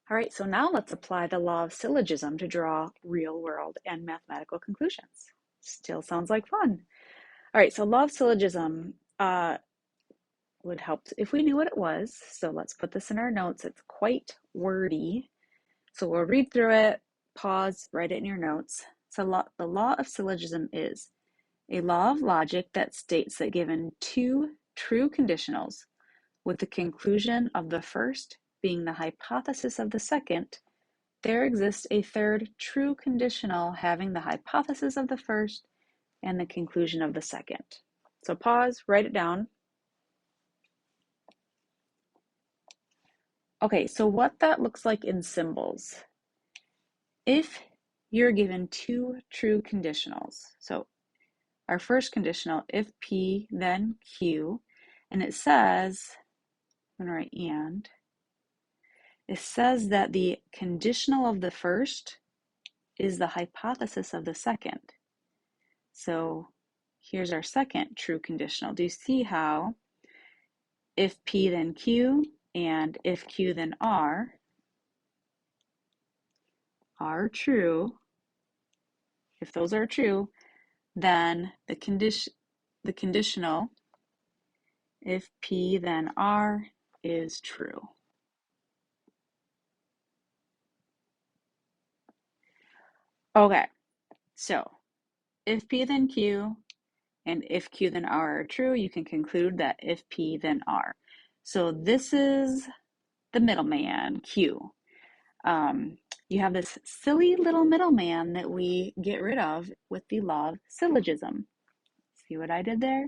All right, so now let's apply the law of syllogism to draw real world and mathematical conclusions. Still sounds like fun. All right, so law of syllogism would help if we knew what it was. So let's put this in our notes. It's quite wordy. So we'll read through it, pause, write it in your notes. So the law of syllogism is a law of logic that states that given two true conditionals, with the conclusion of the first being the hypothesis of the second, there exists a third true conditional having the hypothesis of the first and the conclusion of the second. So pause, write it down. Okay, so what that looks like in symbols. If you're given two true conditionals, so our first conditional, if P, then Q, and it says, I'm going to write and, it says that the conditional of the first is the hypothesis of the second. So here's our second true conditional. Do you see how if P then Q and if Q then R are true, if those are true, then the conditional if P then R is true. Okay, so if P then Q and if Q then R are true, you can conclude that if P then R. So this is the middleman, Q. You have this silly little middleman that we get rid of with the law of syllogism. See what I did there?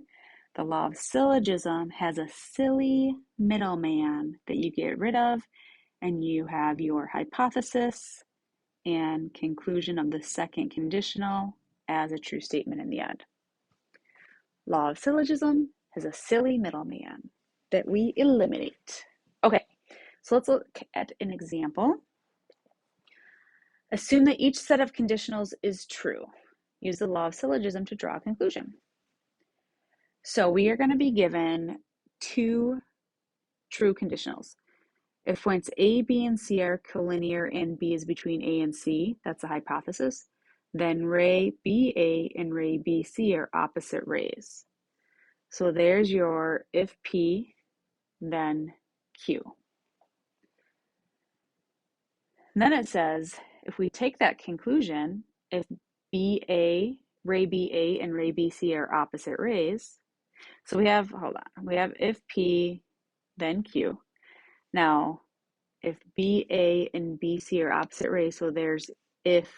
The law of syllogism has a silly middleman that you get rid of, and you have your hypothesis and conclusion of the second conditional as a true statement in the end. Law of syllogism has a silly middleman that we eliminate. Okay, so let's look at an example. Assume that each set of conditionals is true. Use the law of syllogism to draw a conclusion. So we are going to be given two true conditionals. If points A, B, and C are collinear and B is between A and C, that's a hypothesis, then ray BA and ray BC are opposite rays. So there's your if P, then Q. And then it says, if we take that conclusion, if BA, ray BA and ray BC are opposite rays, so we have if P, then Q. Now, if BA and BC are opposite rays, so there's if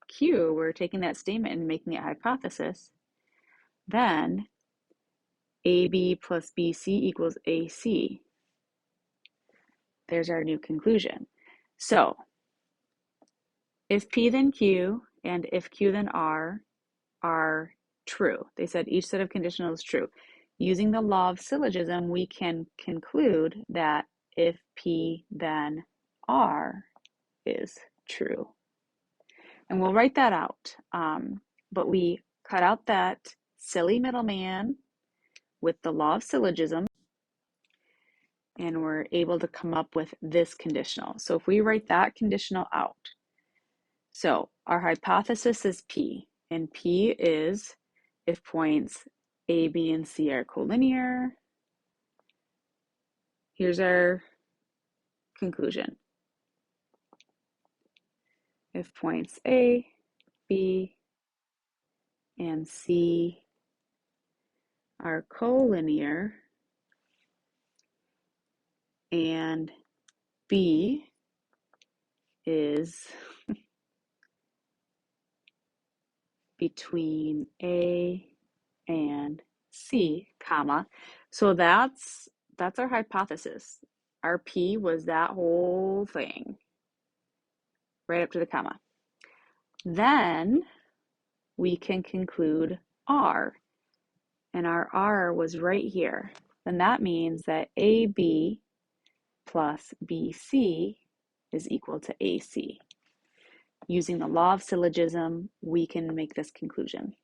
Q, we're taking that statement and making it hypothesis, then AB plus BC equals AC. There's our new conclusion. So, if P then Q and if Q then R are true. They said each set of conditionals is true. Using the law of syllogism, we can conclude that if P then R is true. And we'll write that out. But we cut out that silly middleman with the law of syllogism, and we're able to come up with this conditional. So if we write that conditional out, so our hypothesis is P, and P is if points A, B, and C are collinear. Here's our conclusion. If points A, B, and C are collinear, and B is between A and C, comma. So that's our hypothesis. Our P was that whole thing, right up to the comma. Then we can conclude R, and our R was right here. Then that means that AB plus BC is equal to AC. Using the law of syllogism, we can make this conclusion.